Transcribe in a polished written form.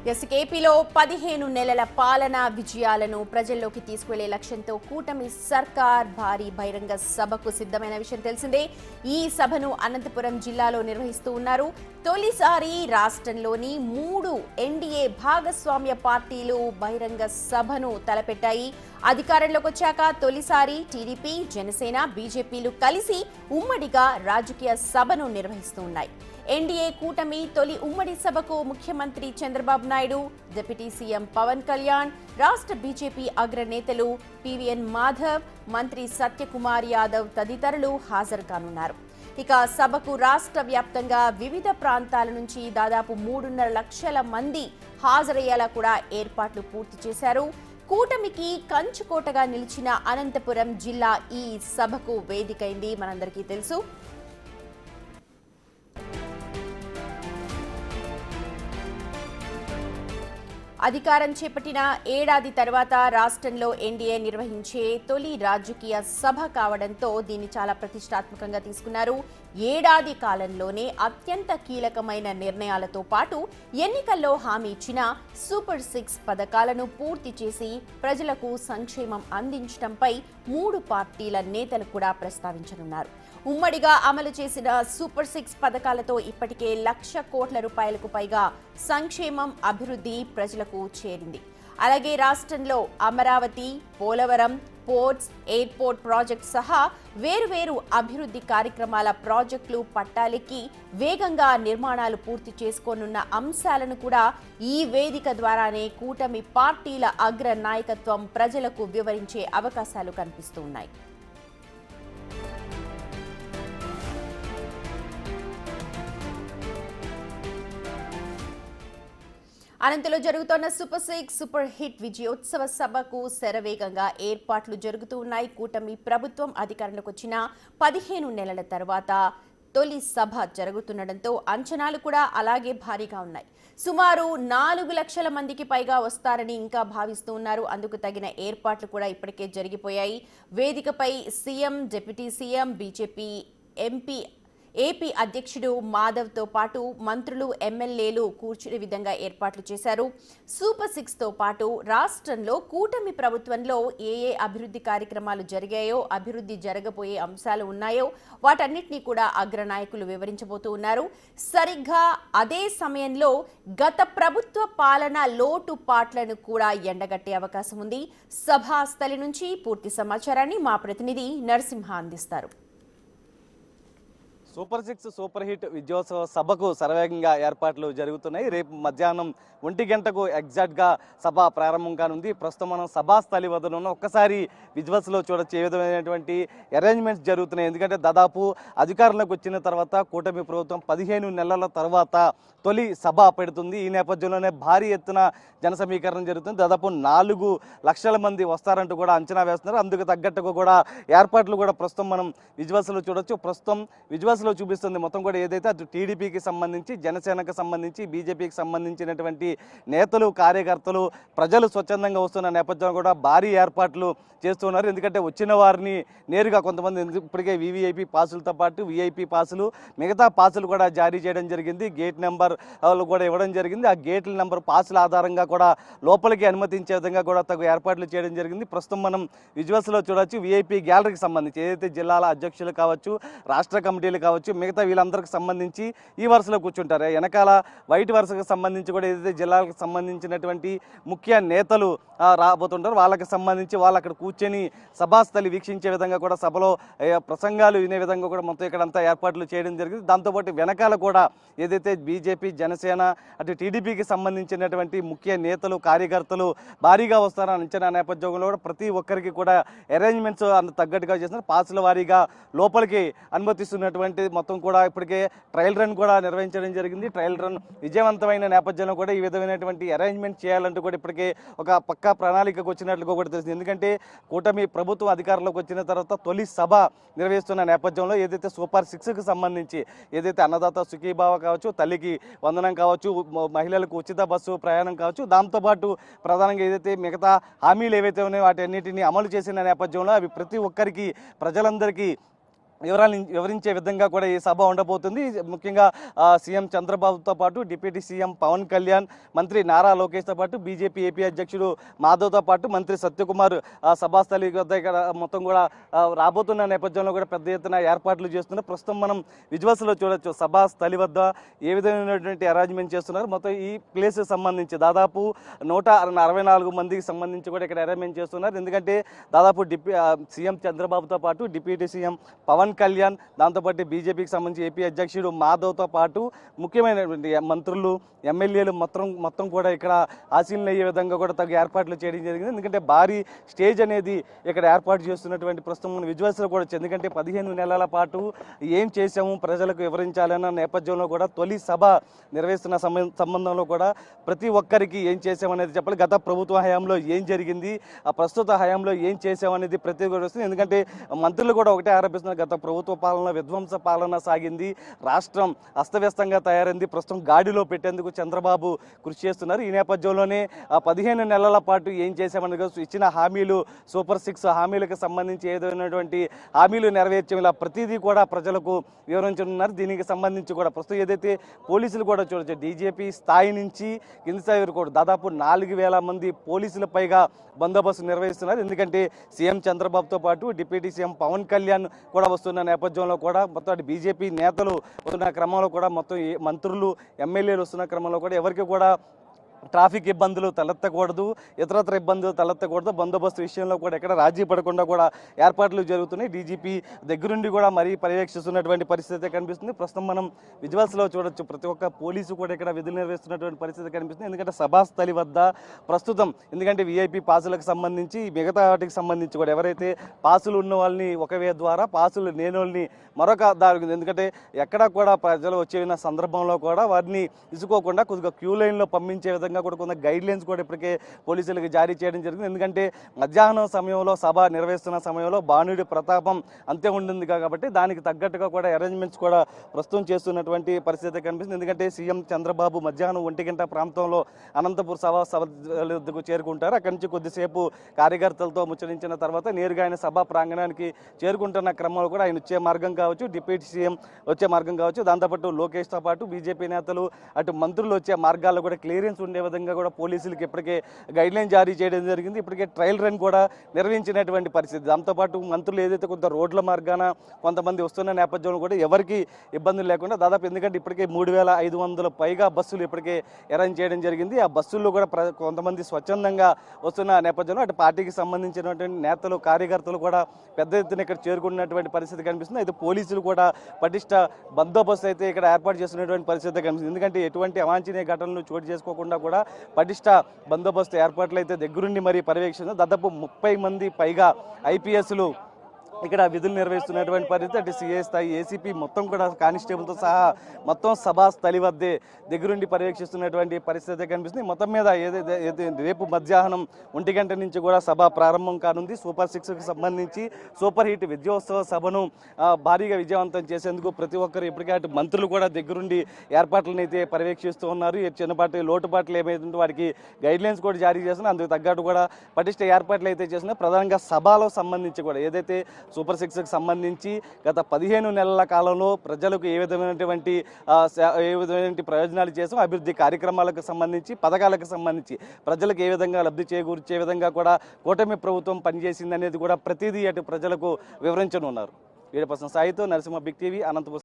ఏపీలో 15 నెలల పాలనా విజయాలను ప్రజల్లోకి తీసుకెళ్లే లక్ష్యంతో కూటమి సర్కార్ భారీ బహిరంగ సభకు సిద్ధమైన విషయం తెలిసిందే. ఈ సభను అనంతపురం జిల్లాలో నిర్వహిస్తూ ఉన్నారు. తొలిసారి రాష్ట్రంలోని 3 ఎన్డీఏ భాగస్వామ్య పార్టీలు బహిరంగ సభను తలపెట్టాయి. అధికారంలోకి వచ్చాక తొలిసారి టీడీపీ, జనసేన, బీజేపీలు కలిసి ఉమ్మడిగా రాజకీయ సభను నిర్వహిస్తూ ఉన్నాయి. ఎన్డీఏ కూటమి తొలి ఉమ్మడి సభకు ముఖ్యమంత్రి చంద్రబాబు నాయుడు, డిప్యూటీ సీఎం పవన్ కళ్యాణ్, రాష్ట్ర బీజేపీ అగ్రనేతలు పీవీఎన్ మాధవ్, మంత్రి సత్యకుమార్ యాదవ్ తదితరులు హాజరు కానున్నారు. ఇక సభకు రాష్ట్ర వ్యాప్తంగా వివిధ ప్రాంతాల నుంచి దాదాపు 3.5 లక్షల మంది హాజరయ్యేలా కూడా ఏర్పాట్లు పూర్తి చేశారు. కూటమికి కంచుకోటగా నిలిచిన అనంతపురం జిల్లా ఈ సభకు వేదికైంది. మనందరికీ తెలుసు. అధికారం చేపట్టిన ఏడాది తర్వాత రాష్ట్రంలో ఎన్డీఏ నిర్వహించే తొలి రాజకీయ సభ కావడంతో దీన్ని చాలా ప్రతిష్టాత్మకంగా తీసుకున్నారు. ఏడాది కాలంలోనే అత్యంత కీలకమైన నిర్ణయాలతో పాటు ఎన్నికల్లో హామీ ఇచ్చిన సూపర్ 6 పథకాలను పూర్తి చేసి ప్రజలకు సంక్షేమం అందించడంపై 3 పార్టీల నేతలు కూడా ప్రస్తావించనున్నారు. ఉమ్మడిగా అమలు చేసిన సూపర్ 6 పథకాలతో ఇప్పటికే 1,00,000 కోట్ల రూపాయలకు పైగా సంక్షేమం, అభివృద్ధి ప్రజలకు చేరింది. అలాగే రాష్ట్రంలో Amaravati, Polavaram, ports, airport project సహా వేరువేరు అభివృద్ధి కార్యక్రమాల ప్రాజెక్టులు పట్టాలెక్కి వేగంగా నిర్మాణాలు పూర్తి చేసుకోనున్న అంశాలను కూడా ఈ వేదిక ద్వారానే కూటమి పార్టీల అగ్ర నాయకత్వం ప్రజలకు వివరించే అవకాశాలు కనిపిస్తూ ఉన్నాయి. అనంతలో జరుగుతున్న సూపర్ 6 సూపర్ హిట్ విజయోత్సవ సభకు శరవేగంగా ఏర్పాట్లు జరుగుతూ ఉన్నాయి. కూటమి ప్రభుత్వం అధికారంలోకి వచ్చిన 15 నెలల తర్వాత తొలి సభ జరుగుతుండటంతో అంచనాలు కూడా అలాగే భారీగా ఉన్నాయి. సుమారు 4 లక్షల మందికి పైగా వస్తారని ఇంకా భావిస్తూ ఉన్నారు. అందుకు తగిన ఏర్పాట్లు కూడా ఇప్పటికే జరిగిపోయాయి. వేదికపై CM, deputy CM, BJP AP అధ్యక్షుడు మాధవ్తో పాటు మంత్రులు, ఎమ్మెల్యేలు కూర్చునే విధంగా ఏర్పాట్లు చేశారు. సూపర్ 6తో పాటు రాష్ట్రంలో కూటమి ప్రభుత్వంలో ఏ అభివృద్ధి కార్యక్రమాలు జరిగాయో, అభివృద్ధి జరగబోయే అంశాలు ఉన్నాయో వాటన్నిటినీ కూడా అగ్రనాయకులు వివరించబోతూ ఉన్నారు. సరిగ్గా అదే సమయంలో గత ప్రభుత్వ పాలన లోటుపాట్లను కూడా ఎండగట్టే అవకాశం ఉంది. సభాస్థలి నుంచి పూర్తి సమాచారాన్ని మా ప్రతినిధి నరసింహ అందిస్తారు. సూపర్ 6 సూపర్ హిట్ విజయోత్సవ సభకు శరవేగంగా ఏర్పాట్లు జరుగుతున్నాయి. రేపు మధ్యాహ్నం 1 గంటకు ఎగ్జాక్ట్గా సభ ప్రారంభం కానుంది. ప్రస్తుతం మనం సభాస్థలి వద్ద ఉన్న ఒక్కసారి విజువల్స్లో చూడొచ్చు ఏ విధమైనటువంటి అరేంజ్మెంట్స్ జరుగుతున్నాయి. ఎందుకంటే దాదాపు అధికారంలోకి వచ్చిన తర్వాత కూటమి ప్రభుత్వం 15 నెలల తర్వాత తొలి సభ పెడుతుంది. ఈ నేపథ్యంలోనే భారీ ఎత్తున జన సమీకరణ జరుగుతుంది. దాదాపు 4 లక్షల మంది వస్తారంటూ కూడా అంచనా వేస్తున్నారు. అందుకు తగ్గట్టుగా కూడా ఏర్పాట్లు కూడా ప్రస్తుతం మనం విజువల్స్లో చూడొచ్చు. ప్రస్తుతం విజువల్స్లో చూపిస్తుంది మొత్తం కూడా ఏదైతే అటు టీడీపీకి సంబంధించి, జనసేనకు సంబంధించి, బీజేపీకి సంబంధించినటువంటి నేతలు, కార్యకర్తలు, ప్రజలు స్వచ్ఛందంగా వస్తున్న నేపథ్యంలో కూడా భారీ ఏర్పాట్లు చేస్తున్నారు. ఎందుకంటే వచ్చిన వారిని నేరుగా కొంతమంది ఇప్పటికే వీవీఐపీ పాసులతో పాటు వీఐపీ పాసులు, మిగతా పాసులు కూడా జారీ చేయడం జరిగింది. గేట్ నెంబర్ కూడా ఇవ్వడం జరిగింది. ఆ గేట్ల నెంబర్ పాసుల ఆధారంగా కూడా లోపలికి అనుమతించే విధంగా కూడా తగు ఏర్పాట్లు చేయడం జరిగింది. ప్రస్తుతం మనం విజువల్స్లో చూడొచ్చు. వీఐపీ గ్యాలరీకి సంబంధించి ఏదైతే జిల్లాల అధ్యక్షులు కావచ్చు, రాష్ట్ర కమిటీలు కావచ్చు, మిగతా వీళ్ళందరికీ సంబంధించి ఈ వరుసలో కూర్చుంటారు. వెనకాల వైట్ వరుసకు సంబంధించి కూడా ఏదైతే జిల్లాలకు సంబంధించినటువంటి ముఖ్య నేతలు రాబోతుంటారు వాళ్ళకి సంబంధించి వాళ్ళు అక్కడ కూర్చొని సభాస్థలి వీక్షించే విధంగా కూడా సభలో ప్రసంగాలు వినే విధంగా కూడా మొత్తం ఇక్కడంతా ఏర్పాట్లు చేయడం జరిగింది. దాంతోపాటు వెనకాల కూడా ఏదైతే బీజేపీ, జనసేన, అటు టీడీపీకి సంబంధించినటువంటి ముఖ్య నేతలు, కార్యకర్తలు భారీగా వస్తారని అంచనా నేపథ్యంలో కూడా ప్రతి ఒక్కరికి కూడా అరేంజ్మెంట్స్ అంత తగ్గట్టుగా చేస్తున్నారు. పాసుల వారీగా లోపలికి అనుమతిస్తున్నటువంటి మొత్తం కూడా ఇప్పటికే ట్రయల్ రన్ కూడా నిర్వహించడం జరిగింది. ట్రయల్ రన్ విజయవంతమైన నేపథ్యంలో కూడా ఈ విధమైనటువంటి అరేంజ్మెంట్ చేయాలంటూ కూడా ఇప్పటికే ఒక పక్కా ప్రణాళికకు వచ్చినట్లుగా కూడా తెలిసింది. ఎందుకంటే కూటమి ప్రభుత్వం అధికారంలోకి వచ్చిన తర్వాత తొలి సభ నిర్వహిస్తున్న నేపథ్యంలో ఏదైతే సూపర్ 6కు సంబంధించి ఏదైతే అన్నదాత సుఖీభావ కావచ్చు, తల్లికి వందనం కావచ్చు, మహిళలకు ఉచిత బస్సు ప్రయాణం కావచ్చు, దాంతోపాటు ప్రధానంగా ఏదైతే మిగతా హామీలు ఏవైతే ఉన్నాయో వాటి అన్నిటిని అమలు చేసిన నేపథ్యంలో అవి ప్రతి ఒక్కరికి, ప్రజలందరికీ వివరించే విధంగా కూడా ఈ సభ ఉండబోతుంది. ముఖ్యంగా సీఎం చంద్రబాబుతో పాటు డిప్యూటీ సీఎం పవన్ కళ్యాణ్, మంత్రి నారా లోకేష్తో పాటు బీజేపీ ఏపీ అధ్యక్షుడు మాధవ్తో పాటు మంత్రి సత్యకుమార్ సభాస్థలి వద్ద ఇక్కడ మొత్తం కూడా రాబోతున్న నేపథ్యంలో కూడా పెద్ద ఎత్తున ఏర్పాట్లు చేస్తున్నారు. ప్రస్తుతం మనం విజువల్స్లో చూడొచ్చు సభాస్థలి వద్ద ఏ విధమైనటువంటి అరేంజ్మెంట్ చేస్తున్నారు. మొత్తం ఈ ప్లేస్ సంబంధించి దాదాపు 164 మందికి సంబంధించి కూడా ఇక్కడ అరేంజ్మెంట్ చేస్తున్నారు. ఎందుకంటే దాదాపు సీఎం చంద్రబాబుతో పాటు డిప్యూటీ సీఎం పవన్ కళ్యాణ్, దాంతోపాటు బీజేపీకి సంబంధించి ఏపీ అధ్యక్షుడు మాధవ్తో పాటు ముఖ్యమైనటువంటి మంత్రులు, ఎమ్మెల్యేలు మొత్తం కూడా ఇక్కడ ఆశీనులయ్యే విధంగా కూడా తగు ఏర్పాట్లు చేయడం జరిగింది. ఎందుకంటే భారీ స్టేజ్ అనేది ఇక్కడ ఏర్పాటు చేస్తున్నటువంటి ప్రస్తుతం మన విజువల్స్లో కూడా వచ్చింది. ఎందుకంటే 15 నెలల పాటు ఏం చేశాము ప్రజలకు వివరించాలన్న నేపథ్యంలో కూడా తొలి సభ నిర్వహిస్తున్న సంబంధంలో కూడా ప్రతి ఒక్కరికి ఏం చేసామనేది చెప్పాలి. గత ప్రభుత్వ హయాంలో ఏం జరిగింది, ఆ ప్రస్తుత హయాంలో ఏం చేసామనేది ప్రతి ఒక్కరు వస్తుంది. ఎందుకంటే మంత్రులు కూడా ఒకటే ఆరోపిస్తున్నారు, గత ప్రభుత్వ పాలన విధ్వంస పాలన సాగింది, రాష్ట్రం అస్తవ్యస్తంగా తయారైంది, ప్రస్తుతం గాడిలో పెట్టేందుకు చంద్రబాబు కృషి చేస్తున్నారు. ఈ నేపథ్యంలోనే 15 నెలల పాటు ఏం చేశామని ఇచ్చిన హామీలు, సూపర్ 6 హామీలకు సంబంధించి ఏదైనటువంటి హామీలు నెరవేర్చే ఇలా ప్రతిదీ కూడా ప్రజలకు వివరించనున్నారు. దీనికి సంబంధించి కూడా ప్రస్తుతం ఏదైతే పోలీసులు కూడా చూడొచ్చు, డీజీపీ స్థాయి నుంచి కింది స్థాయి వరకు కూడా దాదాపు 4000 మంది పోలీసుల పైగా బందోబస్తు నిర్వహిస్తున్నారు. ఎందుకంటే సీఎం చంద్రబాబుతో పాటు డిప్యూటీ సీఎం పవన్ కళ్యాణ్ కూడా వస్తున్న నేపథ్యంలో కూడా మొత్తం బీజేపీ నేతలు వస్తున్న క్రమంలో కూడా మొత్తం మంత్రులు, ఎమ్మెల్యేలు వస్తున్న క్రమంలో కూడా ఎవరికి కూడా ట్రాఫిక్ ఇబ్బందులు తలెత్తకూడదు, ఇతరత్ర ఇబ్బందులు తలెత్తకూడదు, బందోబస్తు విషయంలో కూడా ఎక్కడ రాజీ పడకుండా కూడా ఏర్పాట్లు జరుగుతున్నాయి. డీజీపీ దగ్గరుండి కూడా మరీ పర్యవేక్షిస్తున్నటువంటి పరిస్థితి కనిపిస్తుంది. ప్రస్తుతం మనం విజువల్స్లో చూడొచ్చు, ప్రతి ఒక్క పోలీసు కూడా ఇక్కడ విధులు నిర్వహిస్తున్నటువంటి పరిస్థితి కనిపిస్తుంది. ఎందుకంటే సభాస్థలి వద్ద ప్రస్తుతం ఎందుకంటే వీఐపీ పాసులకు సంబంధించి మిగతా వాటికి సంబంధించి కూడా ఎవరైతే పాసులు ఉన్న వాళ్ళని ఒక వే ద్వారా, పాసులు లేని వాళ్ళని మరొక దారి, ఎందుకంటే ఎక్కడ కూడా ప్రజలు వచ్చే సందర్భంలో కూడా వారిని ఇసుకోకుండా కొద్దిగా క్యూ లైన్లో పంపించే విధంగా కూడా కొంత గైడ్ లైన్స్ కూడా ఇప్పటికే పోలీసులకు జారీ చేయడం జరిగింది. ఎందుకంటే మధ్యాహ్నం సమయంలో సభ నిర్వహిస్తున్న సమయంలో బాణుడి ప్రతాపం అంతే ఉంటుంది కాబట్టి దానికి తగ్గట్టుగా కూడా అరేంజ్మెంట్స్ కూడా ప్రస్తుతం చేస్తున్నటువంటి పరిస్థితి కనిపిస్తుంది. ఎందుకంటే సీఎం చంద్రబాబు మధ్యాహ్నం 1 గంట ప్రాంతంలో అనంతపూర్ సభ వద్దకు చేరుకుంటారు. అక్కడి నుంచి కొద్దిసేపు కార్యకర్తలతో ముచ్చరించిన తర్వాత నేరుగా ఆయన సభా ప్రాంగణానికి చేరుకుంటున్న క్రమంలో కూడా ఆయన వచ్చే మార్గం కావచ్చు, డిప్యూటీ సీఎం వచ్చే మార్గం కావచ్చు, దాంతోపాటు లోకేష్తో పాటు బీజేపీ నేతలు అటు మంత్రులు వచ్చే మార్గాల్లో కూడా క్లియరెన్స్ ఉండే విధంగా కూడా పోలీసులకు ఇప్పటికే గైడ్ లైన్ జారీ చేయడం జరిగింది. ఇప్పటికే ట్రయల్ రన్ కూడా నిర్వహించినటువంటి పరిస్థితి. దాంతోపాటు మంత్రులు ఏదైతే కొంత రోడ్ల మార్గాన కొంతమంది వస్తున్న నేపథ్యంలో కూడా ఎవరికి ఇబ్బందులు లేకుండా దాదాపు, ఎందుకంటే ఇప్పటికే 3500 పైగా బస్సులు ఇప్పటికే అరేంజ్ చేయడం జరిగింది. ఆ బస్సుల్లో కూడా కొంతమంది స్వచ్ఛందంగా వస్తున్న నేపథ్యంలో అటు పార్టీకి సంబంధించినటువంటి నేతలు, కార్యకర్తలు కూడా పెద్ద ఎత్తున ఇక్కడ చేరుకున్నటువంటి పరిస్థితి కనిపిస్తుంది. అయితే పోలీసులు కూడా పటిష్ట బందోబస్తు అయితే ఇక్కడ ఏర్పాటు చేస్తున్నటువంటి పరిస్థితి కనిపిస్తుంది. ఎందుకంటే ఎటువంటి అవాంఛనీయ ఘటనలు చోటు చేసుకోకుండా కూడా పటిష్ట బందోబస్తు ఏర్పాట్లు అయితే దగ్గరుండి మరీ పర్యవేక్షణ. దాదాపు 30 మంది పైగా ఐపీఎస్లు ఇక్కడ విధులు నిర్వహిస్తున్నటువంటి పరిస్థితి. అటు సిఐ స్థాయి, ఏసీపీ మొత్తం కూడా కానిస్టేబుల్తో సహా మొత్తం సభా స్థలి వద్దే దగ్గరుండి పర్యవేక్షిస్తున్నటువంటి పరిస్థితి కనిపిస్తుంది. మొత్తం మీద ఏదైతే రేపు మధ్యాహ్నం 1 గంట నుంచి కూడా సభ ప్రారంభం కానుంది. సూపర్ 6కు సంబంధించి సూపర్ హిట్ విజయోత్సవ సభను భారీగా విజయవంతం చేసేందుకు ప్రతి ఒక్కరు ఇప్పటికే అటు మంత్రులు కూడా దగ్గరుండి ఏర్పాట్లను అయితే పర్యవేక్షిస్తూ ఉన్నారు. చిన్నపాటి లోటుపాట్లు ఏమైతుంటే వాటికి గైడ్ లైన్స్ కూడా జారీ చేస్తున్నారు. అందుకు తగ్గట్టు కూడా పటిష్ట ఏర్పాట్లు అయితే చేస్తున్నారు. ప్రధానంగా సభలో సంబంధించి కూడా ఏదైతే సూపర్ 6కి సంబంధించి గత 15 నెలల కాలంలో ప్రజలకు ఏ విధమైనటువంటి ప్రయోజనాలు చేసాం, అభివృద్ధి కార్యక్రమాలకు సంబంధించి, పథకాలకు సంబంధించి ప్రజలకు ఏ విధంగా లబ్ధి చేకూర్చే విధంగా కూడా కూటమి ప్రభుత్వం పనిచేసింది అనేది కూడా ప్రతిదీ అటు ప్రజలకు వివరించనున్నారు. వీడియో పర్సన్ సాయితో నరసింహ, బిగ్ టీవీ, అనంతపురం.